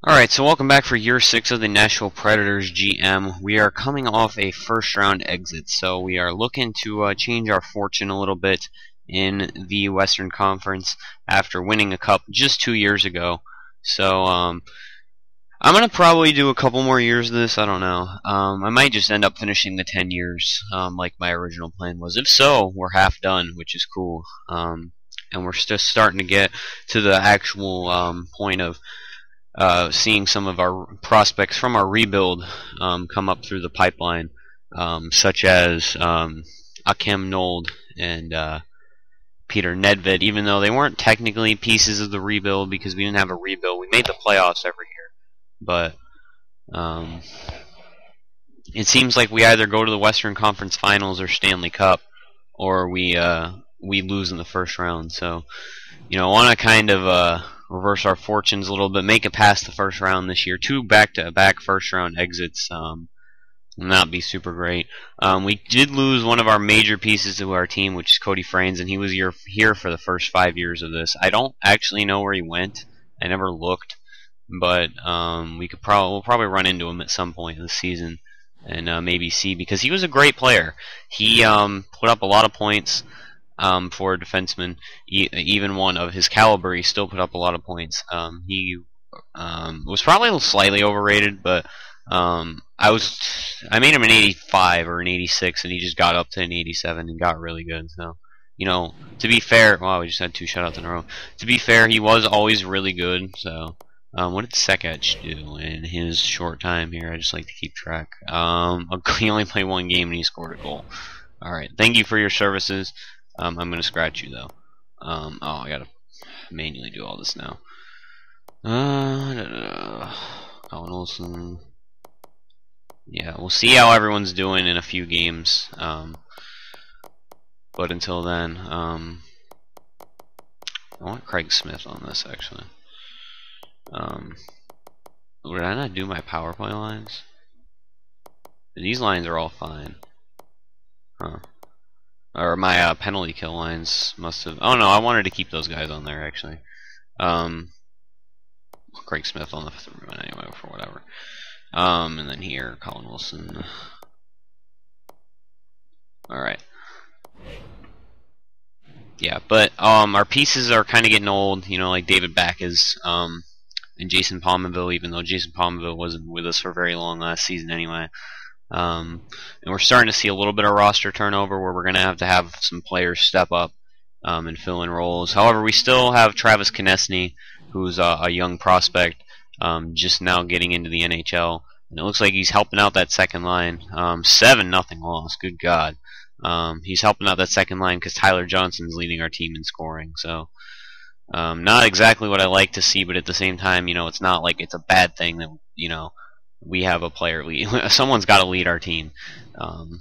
Alright, so welcome back for year 6 of the Nashville Predators GM. We are coming off a first round exit, so we are looking to change our fortune a little bit in the Western Conference after winning a cup just 2 years ago. So I'm going to probably do a couple more years of this, I don't know. I might just end up finishing the 10 years like my original plan was. If so, we're half done, which is cool. And we're just starting to get to the actual point of seeing some of our prospects from our rebuild come up through the pipeline, such as Akim Nold and Peter Nedved. Even though they weren't technically pieces of the rebuild because we didn't have a rebuild, we made the playoffs every year. But it seems like we either go to the Western Conference Finals or Stanley Cup, or we lose in the first round. So, I want to kind of reverse our fortunes a little bit, make it past the first round this year. 2 back-to-back first-round exits will not be super great. We did lose one of our major pieces to our team, which is Cody Frains, and he was here for the first 5 years of this. I don't actually know where he went. I never looked, but we'll probably run into him at some point in the season and maybe see, because he was a great player. He put up a lot of points. For a defenseman, even one of his caliber, he still put up a lot of points. He was probably slightly overrated, but I made him an 85 or an 86, and he just got up to an 87 and got really good. So, to be fair, wow, we just had 2 shutouts in a row. To be fair, he was always really good. So, what did Sekach do in his short time here? I just like to keep track. He only played 1 game and he scored a goal. All right, thank you for your services. I'm going to scratch you, though. Oh, I got to manually do all this now. Colin Olsen. Yeah, we'll see how everyone's doing in a few games. But until then, I want Craig Smith on this, actually. Did I not do my power play lines? These lines are all fine. Huh. Or my penalty kill lines must have... Oh, no, I wanted to keep those guys on there, actually. Craig Smith on the 3rd one anyway, for whatever. And then here, Colin Wilson. Alright. Yeah, but our pieces are kind of getting old, like David Backes and Jason Palmaville, even though Jason Palmaville wasn't with us for very long last season anyway. And we're starting to see a little bit of roster turnover where we're going to have some players step up and fill in roles. However, we still have Travis Konecny, who's a young prospect, just now getting into the NHL. And it looks like he's helping out that second line. 7-0 loss, good God. He's helping out that second line because Tyler Johnson's leading our team in scoring. So, not exactly what I like to see, but at the same time, it's not like it's a bad thing that, we have a player lead. Someone's got to lead our team. And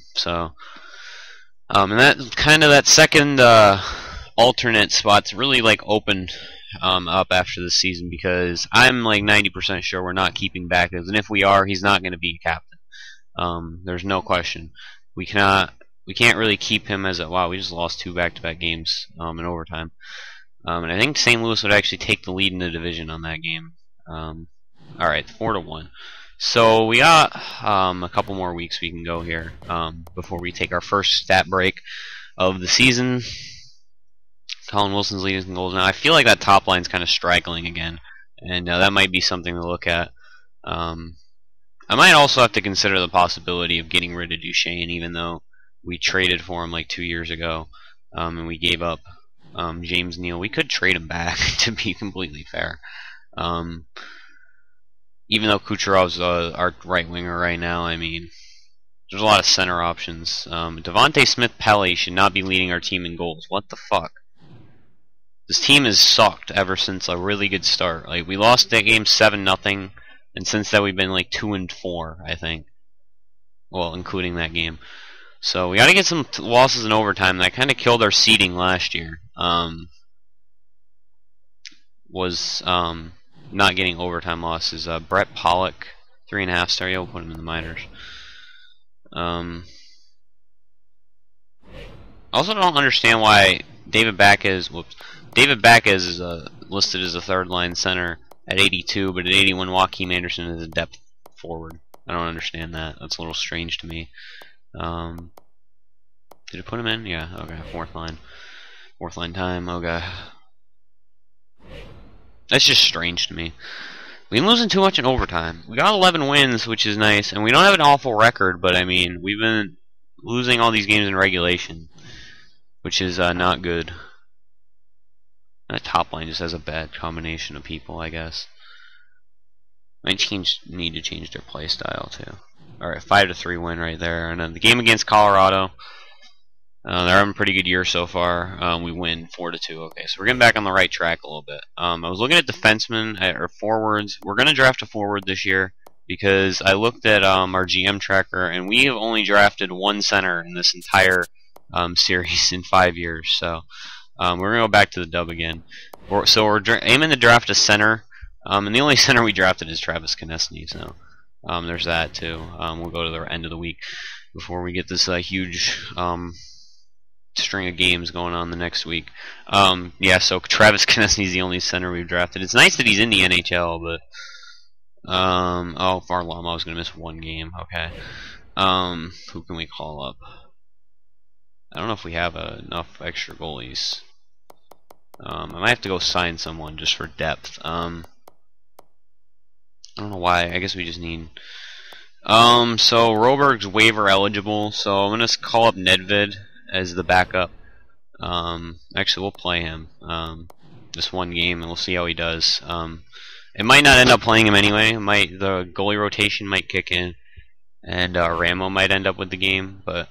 that kind of that second alternate spot's really like opened up after this season, because I'm like 90% sure we're not keeping Backes, and if we are, he's not going to be a captain. There's no question. We can't really keep him as a... Wow, we just lost 2 back-to-back games in overtime. And I think St. Louis would actually take the lead in the division on that game. Alright, 4-1. So we got a couple more weeks we can go here before we take our first stat break of the season. Colin Wilson's leading in goals now. I feel like that top line's kind of straggling again, and that might be something to look at. I might also have to consider the possibility of getting rid of Duchesne, even though we traded for him like 2 years ago, and we gave up James Neal. We could trade him back, to be completely fair. Even though Kucherov's our right winger right now, I mean, there's a lot of center options. Devontae Smith-Pelly should not be leading our team in goals. What the fuck? This team has sucked ever since a really good start. Like, we lost that game 7-0, and since that we've been like 2-4, I think. Well, including that game. So we got to get some losses in overtime. That kind of killed our seeding last year. Not getting overtime losses. Brett Pollock, 3.5 star. We'll put him in the minors. Also don't understand why David Backes is listed as a 3rd line center at 82, but at 81, Joaquin Anderson is a depth forward. I don't understand that. That's a little strange to me. Did it put him in? Yeah, okay, fourth line. Fourth line time, okay. That's just strange to me. We've been losing too much in overtime. We got 11 wins, which is nice, and we don't have an awful record, but I mean, we've been losing all these games in regulation, which is not good. That top line just has a bad combination of people, I guess. My teams need to change their play style too. Alright, 5-3 win right there. And then the game against Colorado, they're having a pretty good year so far. We win 4-2. Okay, so we're getting back on the right track a little bit. I was looking at defensemen or forwards. We're going to draft a forward this year because I looked at our GM tracker, and we have only drafted one center in this entire series in 5 years. So we're going to go back to the dub again. So we're aiming to draft a center, and the only center we drafted is Travis Konecny. So there's that too. We'll go to the end of the week before we get this huge string of games going on the next week. Yeah, so Travis Konecny is the only center we've drafted. It's nice that he's in the NHL, but oh, Varlamov was gonna miss one game. Okay, who can we call up? I don't know if we have enough extra goalies. I might have to go sign someone just for depth. I don't know why. I guess we just need. So Roberg's waiver eligible, so I'm gonna call up Nedved as the backup. Actually, we'll play him this one game, and we'll see how he does. It might not end up playing him anyway. The goalie rotation might kick in, and Ramo might end up with the game. But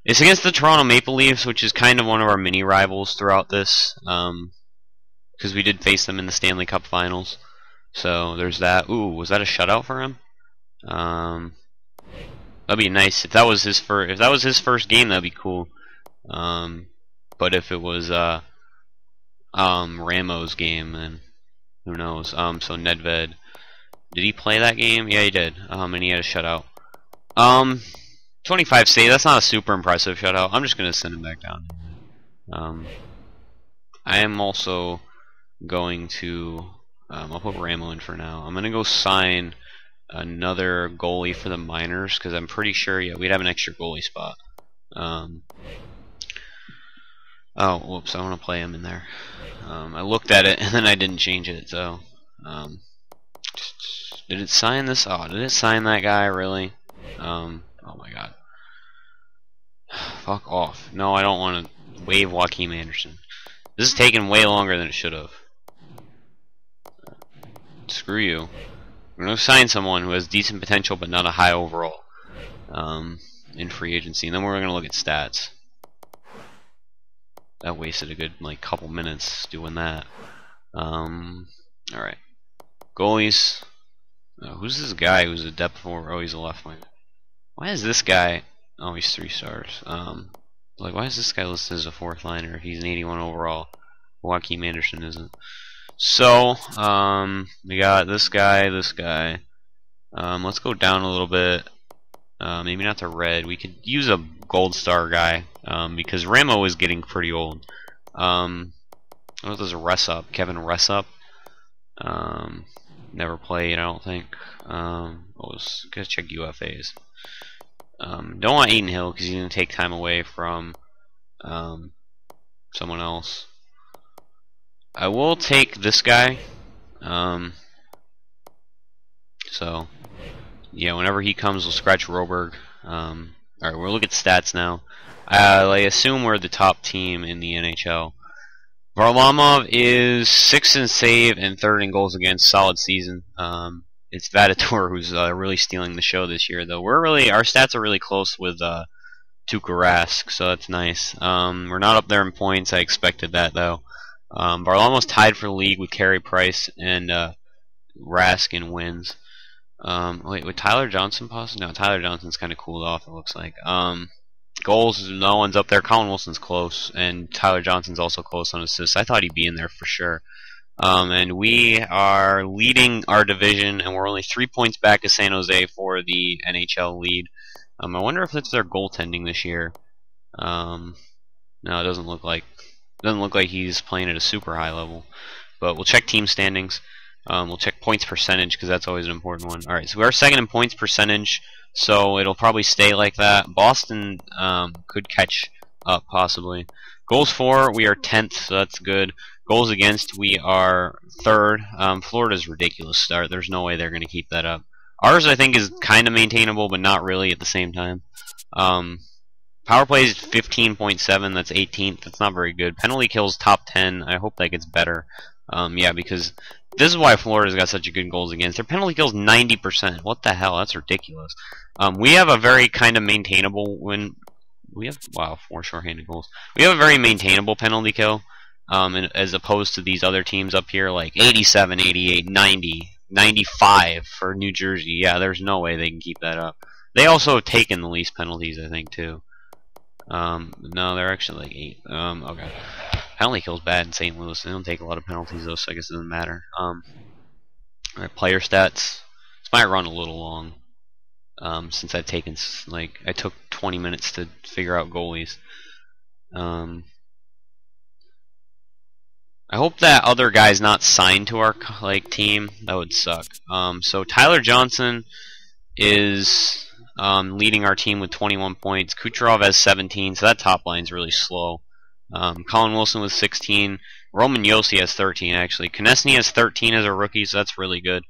it's against the Toronto Maple Leafs, which is kind of one of our mini rivals throughout this, because we did face them in the Stanley Cup Finals. So there's that. Ooh, was that a shutout for him? That'd be nice if that was his first game. That'd be cool. But if it was Ramo's game, then who knows? So Nedved, did he play that game? Yeah, he did. And he had a shutout. 25 save. That's not a super impressive shutout. I'm just gonna send him back down. I am also going to. I'll put Ramo in for now. I'm gonna go sign another goalie for the minors because I'm pretty sure we'd have an extra goalie spot. Oh, whoops! I want to play him in there. I looked at it and then I didn't change it. So, did it sign this? Oh, did it sign that guy really? Oh my god! Fuck off! No, I don't want to waive Joaquin Anderson. This is taking way longer than it should have. Screw you. We're going to sign someone who has decent potential but not a high overall in free agency. And then we're going to look at stats. That wasted a good couple minutes doing that. Alright. Goalies. Who's this guy who's a depth forward? Oh, he's a left wing. Why is this guy... Oh, he's 3 stars. Why is this guy listed as a 4th liner if he's an 81 overall? Joaquin Anderson isn't. So, we got this guy, let's go down a little bit. Maybe not to red. We could use a gold star guy, because Ramo is getting pretty old. I don't know if there's a Ressup, Kevin Ressup. Never played, I don't think. Let's check UFAs. Don't want Aiden Hill because he's going to take time away from someone else. I will take this guy. So, yeah, whenever he comes, we'll scratch Roberg. Alright, we'll look at stats now. I assume we're the top team in the NHL. Varlamov is 6th in save and 3rd in goals against. Solid season. It's Vadator who's really stealing the show this year, though. Our stats are really close with Tuukka Rask, so that's nice. We're not up there in points. I expected that, though. Varlamov's tied for the league with Carey Price and Rask in wins. Wait, would Tyler Johnson possibly? No, Tyler Johnson's kind of cooled off, it looks like. Goals, no one's up there. Colin Wilson's close, and Tyler Johnson's also close on assists. I thought he'd be in there for sure. And we are leading our division, and we're only 3 points back of San Jose for the NHL lead. I wonder if it's their goaltending this year. No, it doesn't look like. Doesn't look like he's playing at a super high level. But we'll check team standings. We'll check points percentage because that's always an important one. All right, so we are second in points percentage, so it'll probably stay like that. Boston could catch up possibly. Goals for, we are 10th, so that's good. Goals against, we are 3rd. Florida's ridiculous start. There's no way they're going to keep that up. Ours, I think, is kind of maintainable, but not really at the same time. Power play is 15.7. That's 18th. That's not very good. Penalty kills top 10. I hope that gets better. Yeah, because this is why Florida's got such a good goals against. Their penalty kills 90%. What the hell? That's ridiculous. We have a very kind of maintainable win. We have, wow, 4 shorthanded goals. We have a very maintainable penalty kill, as opposed to these other teams up here, like 87, 88, 90, 95 for New Jersey. Yeah, there's no way they can keep that up. They also have taken the least penalties, I think, too. No, they're actually like 8. Okay. Penalty kill's bad in St. Louis. They don't take a lot of penalties, though, so I guess it doesn't matter. Alright, player stats. This might run a little long. Since I've taken, like, I took 20 minutes to figure out goalies. I hope that other guy's not signed to our, like, team. That would suck. So Tyler Johnson is leading our team with 21 points. Kucherov has 17, so that top line's really slow. Colin Wilson with 16. Roman Josi has 13, actually. Konechny has 13 as a rookie, so that's really good.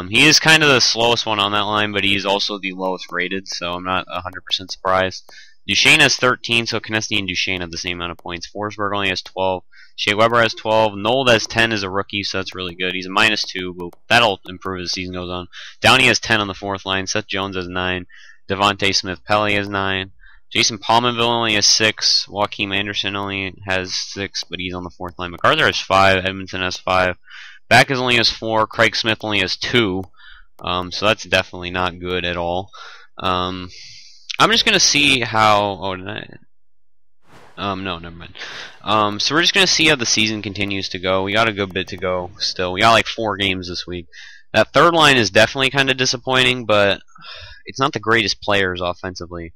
He is kind of the slowest one on that line, but he's also the lowest rated, so I'm not 100% surprised. Duchesne has 13, so Konechny and Duchesne have the same amount of points. Forsberg only has 12. Shea Weber has 12. Nold has 10 as a rookie, so that's really good. He's a -2, but that'll improve as the season goes on. Downey has 10 on the 4th line. Seth Jones has 9. Devontae Smith-Pelly has 9. Jason Palmenville only has 6. Joakim Anderson only has 6, but he's on the 4th line. MacArthur has 5. Edmondson has 5. Backes only has 4. Craig Smith only has 2. So that's definitely not good at all. I'm just going to see how... Oh, did I... no, never mind. So we're just going to see how the season continues to go. We got a good bit to go still. We got like 4 games this week. That 3rd line is definitely kind of disappointing, but it's not the greatest players offensively.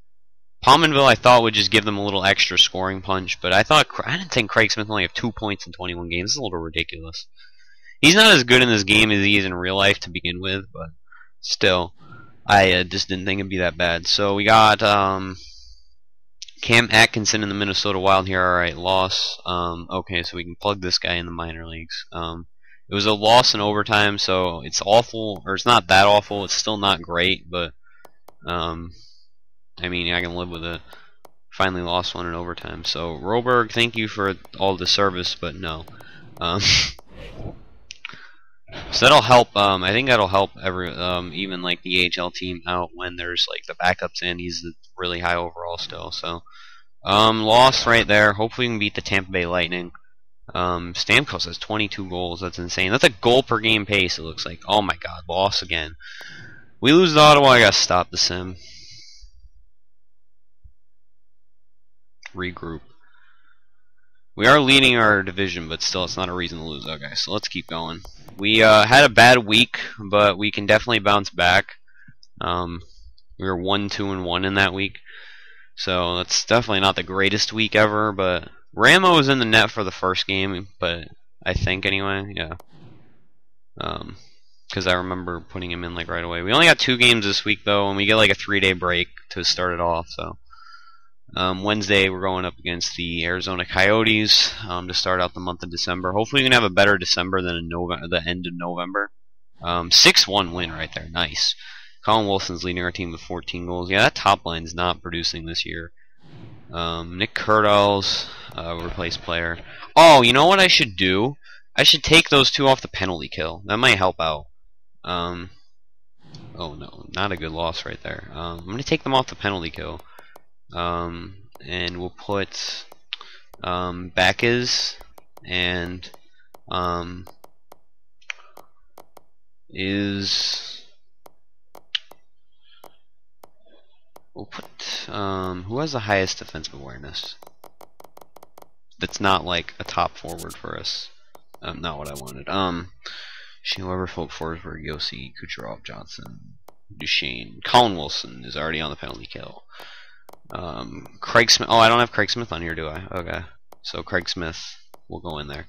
Palmenville, I thought, would just give them a little extra scoring punch, but I didn't think Craig Smith only have 2 points in 21 games. It's a little ridiculous. He's not as good in this game as he is in real life to begin with, but still, I just didn't think it'd be that bad. So we got Cam Atkinson in the Minnesota Wild here. Alright, loss. Okay, so we can plug this guy in the minor leagues. It was a loss in overtime, so it's awful, or it's not that awful. It's still not great, but I mean, I can live with it. Finally lost one in overtime. So Roberg, thank you for all the service, but no. So that'll help. I think that'll help even like the AHL team out when there's like the backups in. He's really high overall still. So loss right there. Hopefully we can beat the Tampa Bay Lightning. Stamkos has 22 goals. That's insane. That's a goal per game pace. It looks like. Oh my God, loss again. We lose to Ottawa. I gotta stop the sim. Regroup. We are leading our division, but still, it's not a reason to lose. Okay, so let's keep going. We had a bad week, but we can definitely bounce back. We were 1-2-1 in that week, so that's definitely not the greatest week ever. But Ramo was in the net for the first game, but I think anyway, yeah. Because I remember putting him in like right away. We only got 2 games this week though, and we get like a 3-day break to start it off. So. Wednesday we're going up against the Arizona Coyotes to start out the month of December. Hopefully we can have a better December than the end of November. 6-1 win right there. Nice. Colin Wilson's leading our team with 14 goals. Yeah, that top line's not producing this year. Nick Kurtels, replace player. Oh, you know what I should do? I should take those 2 off the penalty kill. That might help out. Oh no, not a good loss right there. I'm going to take them off the penalty kill. And we'll put Backes and we'll put who has the highest defensive awareness? That's not like a top forward for us. Not what I wanted. Shane Weber, Forsberg, Josi, Kucherov, Johnson, Duchesne. Colin Wilson is already on the penalty kill. Craig Smith. Oh, I don't have Craig Smith on here, do I? Okay. So Craig Smith will go in there.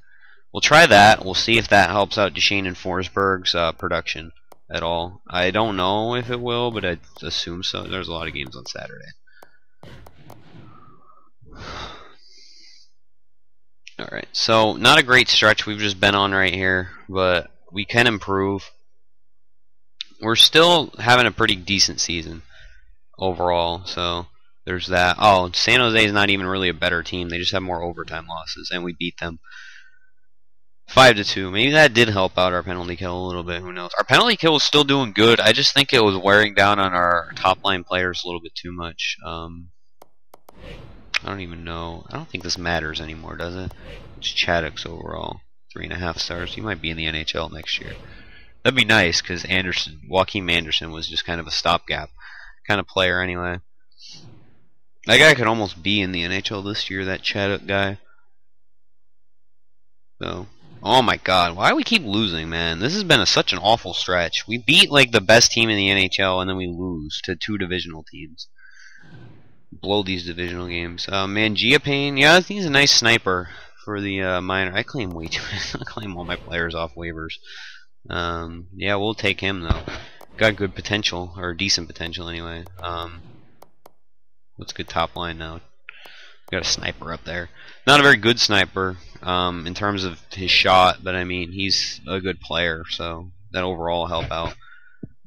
we'll try that. We'll see if that helps out Duchesne and Forsberg's production at all. I don't know if it will, but I assume so. There's a lot of games on Saturday. Alright, so not a great stretch we've just been on right here, but we can improve. We're still having a pretty decent season overall, so there's that. Oh, San Jose is not even really a better team. They just have more overtime losses, and we beat them 5-2. Maybe that did help out our penalty kill a little bit. Who knows? Our penalty kill was still doing good. I just think it was wearing down on our top line players a little bit too much. I don't even know. I don't think this matters anymore, does it? It's Chaddock's overall. 3.5 stars. He might be in the NHL next year. That'd be nice, because Joakim Anderson was just kind of a stopgap kind of player anyway. That guy could almost be in the NHL this year, that Chaddock guy. So, oh my god, why do we keep losing, man? This has been such an awful stretch. We beat like the best team in the NHL, and then we lose to 2 divisional teams. Blow these divisional games. Mangiapane, yeah, he's a nice sniper for the minor. I claim way too many. I claim all my players off waivers. Yeah, we'll take him though. Got good potential, or decent potential anyway. What's good top line now? Got a sniper up there. Not a very good sniper in terms of his shot, but I mean he's a good player, so that overall will help out.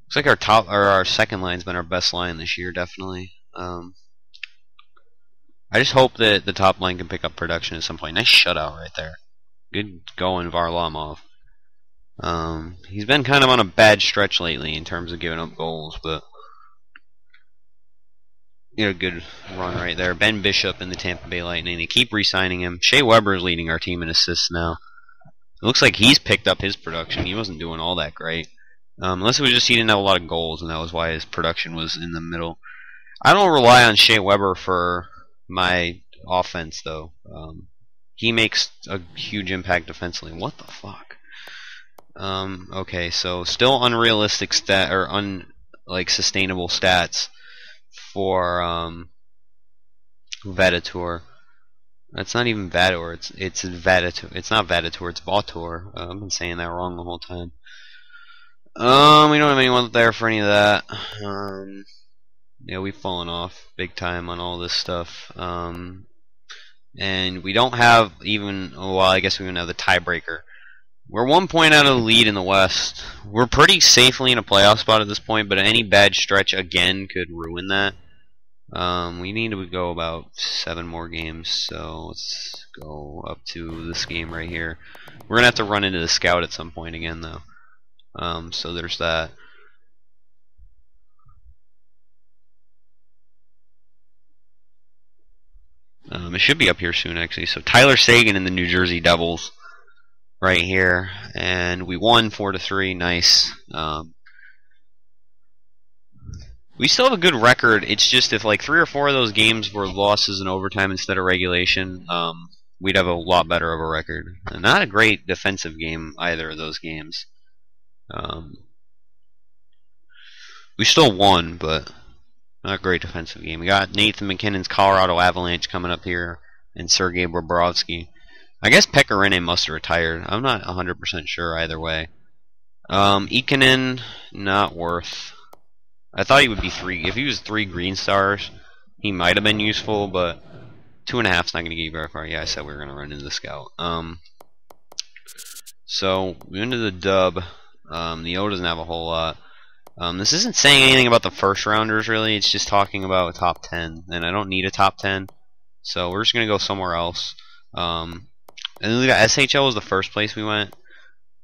Looks like our second line's been our best line this year, definitely. I just hope that the top line can pick up production at some point. Nice shutout right there. Good going, Varlamov. He's been kind of on a bad stretch lately in terms of giving up goals, but a good run right there. Ben Bishop in the Tampa Bay Lightning. They keep re-signing him. Shea Weber is leading our team in assists now. It looks like he's picked up his production. He wasn't doing all that great. Unless it was just he didn't have a lot of goals, and that was why his production was in the middle. I don't rely on Shea Weber for my offense, though. He makes a huge impact defensively. What the fuck? Okay, so still unrealistic sustainable stats for Vatator. That's not even Vator. It's Vatator. It's not Vatator. It's Vautour. I've been saying that wrong the whole time. We don't have anyone there for any of that. Yeah, we've fallen off big time on all this stuff. And we don't have even. Well, I guess we don't have the tiebreaker. We're 1 point out of the lead in the West. We're pretty safely in a playoff spot at this point, but any bad stretch again could ruin that. We need to go about 7 more games, so let's go up to this game right here. We're gonna have to run into the scout at some point again, though. So there's that. It should be up here soon, actually. So Tyler Seguin and the New Jersey Devils. Right here, and we won 4-3. Nice. We still have a good record. It's just if like 3 or 4 of those games were losses in overtime instead of regulation, we'd have a lot better of a record. And not a great defensive game either of those games. We still won, but not a great defensive game. We got Nathan McKinnon's Colorado Avalanche coming up here, and Sergei Bobrovsky. I guess Pecorine must have retired. I'm not 100% sure either way. Ikonen, not worth. I thought he would be 3. If he was 3 green stars, he might have been useful, but 2.5's not going to get you very far. Yeah, I said we were going to run into the scout. So, we're into the dub. The O doesn't have a whole lot. This isn't saying anything about the first rounders, really. It's just talking about a top 10, and I don't need a top 10. So, we're just going to go somewhere else. And then we got SHL was the first place we went,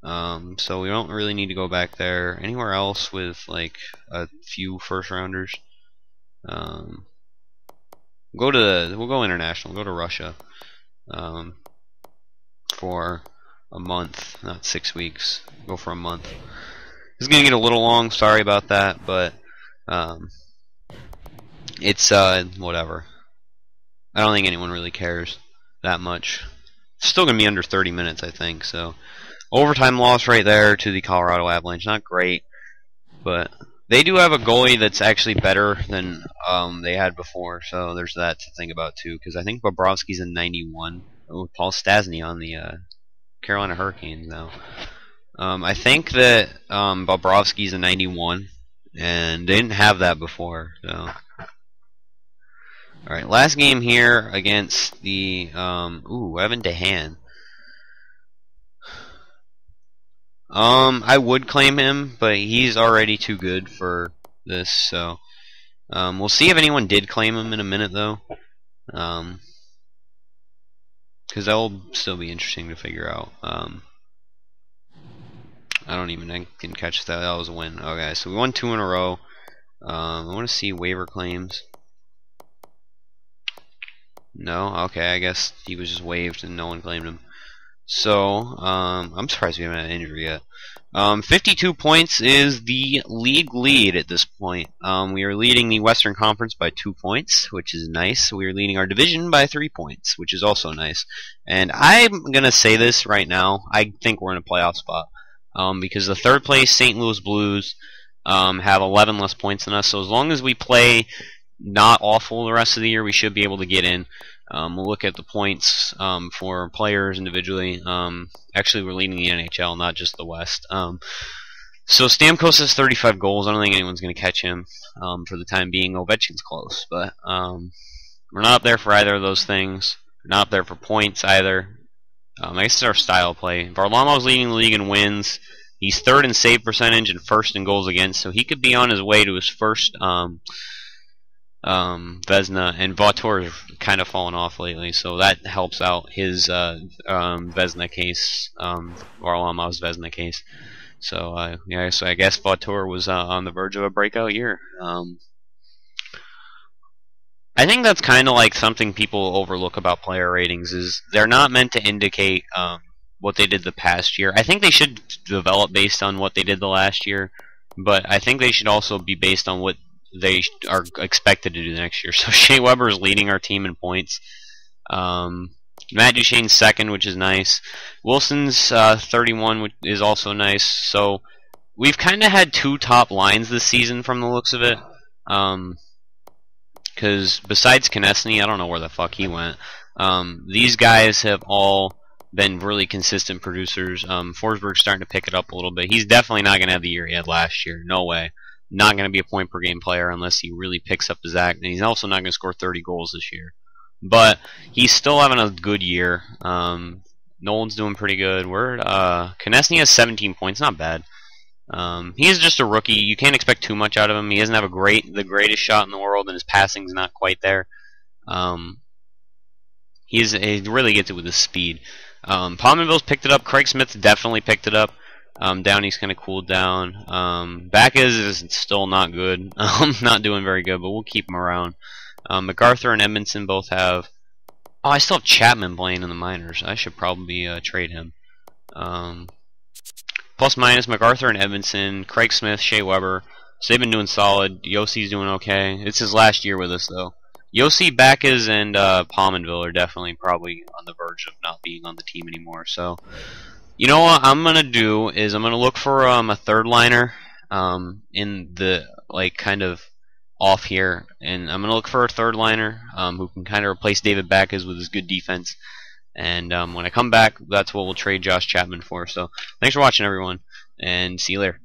so we don't really need to go back there. Anywhere else with like a few first rounders? We'll go international. We'll go to Russia for a month, not 6 weeks. Go for a month. This is gonna get a little long. Sorry about that, but it's whatever. I don't think anyone really cares that much. Still going to be under 30 minutes, I think. So, overtime loss right there to the Colorado Avalanche. Not great, but they do have a goalie that's actually better than they had before. So there's that to think about too. Because I think Bobrovsky's in 91 with Paul Stastny on the Carolina Hurricanes now. I think that Bobrovsky's a 91, and they didn't have that before. So, all right, last game here against the Evan DeHaan. I would claim him, but he's already too good for this. So, we'll see if anyone did claim him in a minute, though. Because that will still be interesting to figure out. I didn't catch that. That was a win. Okay, so we won 2 in a row. I want to see waiver claims. No? Okay, I guess he was just waived and no one claimed him. So, I'm surprised we haven't had an injury yet. 52 points is the league lead at this point. We are leading the Western Conference by 2 points, which is nice. We are leading our division by 3 points, which is also nice. And I'm going to say this right now. I think we're in a playoff spot. Because the third place St. Louis Blues have 11 less points than us. So as long as we play not awful the rest of the year, we should be able to get in. We'll look at the points for players individually. Actually, we're leading the NHL, not just the West. So Stamkos has 35 goals. I don't think anyone's going to catch him for the time being. Ovechkin's close, but we're not up there for either of those things. We're not up there for points either. I guess it's our style of play. Varlamov's leading the league in wins. He's third in save percentage and first in goals against, so he could be on his way to his first Vezina, and Vautour has kind of fallen off lately, so that helps out his Vezina case, Varlamov's Vezina case. So yeah, so I guess Vautour was on the verge of a breakout year. I think that's kind of like something people overlook about player ratings is they're not meant to indicate what they did the past year. I think they should develop based on what they did the last year, but I think they should also be based on what they are expected to do next year. So Shea Weber is leading our team in points. Matt Duchene's second, which is nice. Wilson's 31, which is also nice. So we've kind of had 2 top lines this season from the looks of it. Because besides Konechny, I don't know where the fuck he went. These guys have all been really consistent producers. Forsberg's starting to pick it up a little bit. He's definitely not going to have the year he had last year. No way. Not going to be a point per game player unless he really picks up his act. And he's also not going to score 30 goals this year. But he's still having a good year. Nolan's doing pretty good. Konechny has 17 points. Not bad. He is just a rookie. You can't expect too much out of him. He doesn't have the greatest shot in the world, and his passing's not quite there. He really gets it with his speed. Pominville's picked it up. Craig Smith definitely picked it up. Downey's kind of cooled down. Backes is still not good. Not doing very good, but we'll keep him around. MacArthur and Edmondson both have... Oh, I still have Chapman playing in the minors. I should probably trade him. Plus minus MacArthur and Edmondson, Craig Smith, Shea Weber. So they've been doing solid. Yossi's doing okay. It's his last year with us, though. Yossi, Backes, and Pominville are definitely probably on the verge of not being on the team anymore. So, you know what I'm going to do is I'm going to look for a third liner in the, kind of off here. And I'm going to look for a third liner who can kind of replace David Backes with his good defense. And when I come back, that's what we'll trade Josh Chapman for. So thanks for watching, everyone, and see you later.